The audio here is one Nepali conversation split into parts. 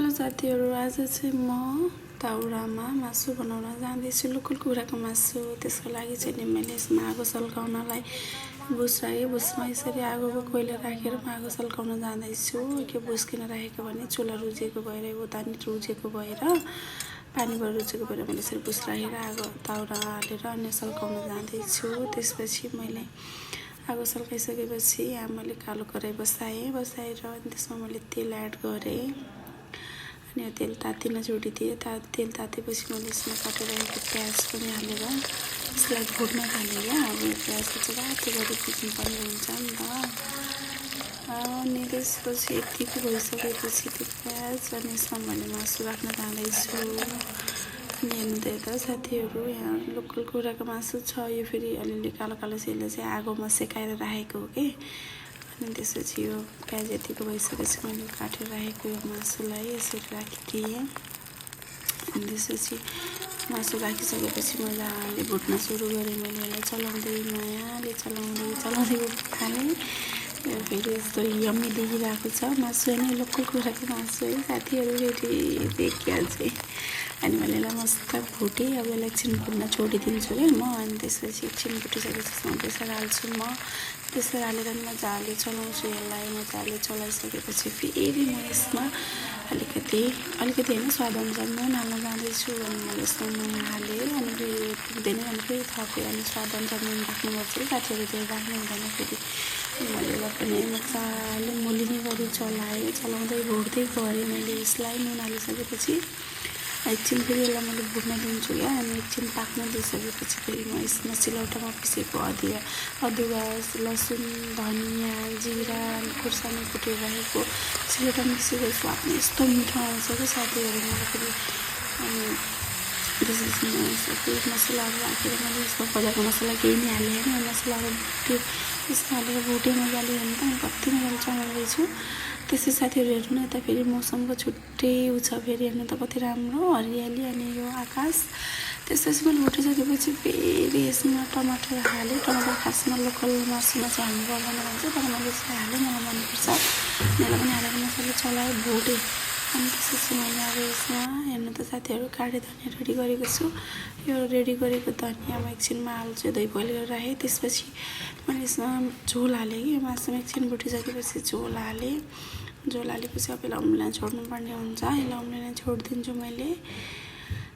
हेलो साथीहरू, आज चाहिँ म दाउरामा मासु बनाउन जाँदैछु। लोकल कुखुराको मासु। त्यसको लागि चाहिँ नि मैले यसमा आगो सल्काउनलाई बुस राखेँ। बुसमा यसरी आगोको कोइला राखेर म आगो सल्काउन जाँदैछु। के बुस किन राखेको भने चुला रुजेको भएर उतानी रुजेको भएर पानीबाट रुजेको भएर मैले यसरी बुस राखेर आगो दाउरा हालेर अनि सल्काउन जाँदैछु। त्यसपछि मैले आगो सल्काइसकेपछि यहाँ मैले कालो कराई बसाएर अनि त्यसमा मैले तेल एड गरेँ अनि तेल तातिन छोडिदिएँ। तेल तातेपछि मैले यसमा काटेर राखेको प्याज पनि हालेर यसलाई भुट्न थालेँ। क्या अब प्याजको चाहिँ रातो गरी भुट्नुपर्ने हुन्छ नि त। अनि त्यसपछि यतिको भइसकेपछि त्यो प्याज अनि यसमा मैले मासु राख्न जाँदैछु। अनि हेर्नु त यता साथीहरू, यहाँ लोकल कुखुराको मासु छ। यो फेरि अलिअलि कालो कालो सेलले चाहिँ आगोमा सेकाएर राखेको हो कि। अनि त्यसपछि यो प्याज यतिको भइसकेपछि मैले काटेर राखेको यो मासुलाई यसरी राखिदिएँ। अनि त्यसपछि मासु राखिसकेपछि मजाले भुट्न सुरु गरेँ। मैले यसलाई चलाउँदै मायाले चलाउँदै थालेँ। फेरि यस्तो यम्मी देखिरहेको छ मासु होइन, लोकल कुखुराको मासु है साथीहरू। फेरि देखिया चाहिँ अनि मैले यसलाई मस्त भुटेँ। अब यसलाई एकछिन भुट्न छोडिदिन्छु क्या म। अनि त्यसपछि एकछिन भुटिसकेपछि त्यसमा प्रेसर हाल्छु म। प्रेसर हालेर मजाले चलाउँछु यसलाई। मजाले चलाइसकेपछि फेरि म यसमा अलिकति होइन स्वाद अनुसार नुन हाल्न जाँदैछु। अनि मैले यसमा नुन हालेँ अनि फेरि पुग्दैन अनि फेरि थपेँ। अनि स्वाद अनुसार नुन राख्नुपर्छ है साथीहरू, त्यो राख्नु हुँदैन। फेरि मैले यसलाई पनि मजाले मोलिने गरी चलाउँदै भुट्दै गएँ मैले यसलाई। नुन हालिसकेपछि एकछिन फेरि यसलाई मैले भुट्न दिन्छु क्या। अनि एकछिन पाक्न दिइसकेपछि फेरि म यसमा सिलौटामा पिसेको अदुवा लसुन धनियाँ जिरा खुर्सानी कुटेर राखेको सिलौटामा पिसेको स्वाद नै यस्तो मिठो आउँछ क्या साथीहरू। मलाई फेरि अनि त्यसपछि म सबै मसलाहरू राखेर मैले यसमा बजारको मसला केही नै हालेँ होइन। मसलाहरू भुट्यो यसमा हालेर भुटेँ मजाले होइन। अनि कति मजाले चलाउँदैछु। त्यसै साथीहरू हेर्नु न यता फेरि मौसमको छुट्टै उ छ। फेरि हेर्नु त कति राम्रो हरियाली अनि यो आकाश। त्यसपछि मैले भुटिसकेपछि फेरि यसमा टमाटर हालेँ। टमाटर खासमा लोकल मासुमा चाहिँ हाल्नु पर्दैन भन्छ, तर मैले चाहिँ हालेँ, मलाई मनपर्छ। यसलाई पनि हालेर मजाले चलाएँ भुटेँ। अनि त्यसपछि मैले अब यसमा हेर्नु त साथीहरू काँडे धनियाँ रेडी गरेको छु। यो रेडी गरेको धनियाँमा एकछिनमा हाल्छु, दही बोइल गरेर राखेँ। त्यसपछि मैले यसमा झोल हालेँ कि मासुमा एकछिन भुटिसकेपछि झोल हालेपछि अब यसलाई उम्लिन छोड्नुपर्ने हुन्छ। यसलाई उम्लिन छोडिदिन्छु मैले।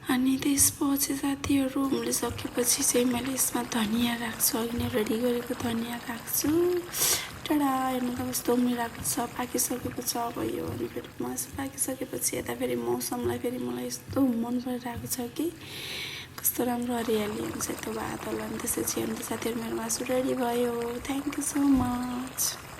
अनि त्यसपछि साथीहरू उम्लिसकेपछि चाहिँ मैले यसमा धनियाँ राख्छु। अघि नै रेडी गरेको धनियाँ राख्छु। टाढा हेर्नु त कस्तो उम्लिरहेको छ, पाकिसकेको छ अब यो। अनि फेरि मासु पाकिसकेपछि यता फेरि मौसमलाई फेरि मलाई यस्तो मन परिरहेको छ कि कस्तो राम्रो हरियाली हुन्छ त्यो बादल। अनि त्यसपछि हेर्नु त साथीहरू मेरो मासु रेडी भयो। Thank you so much.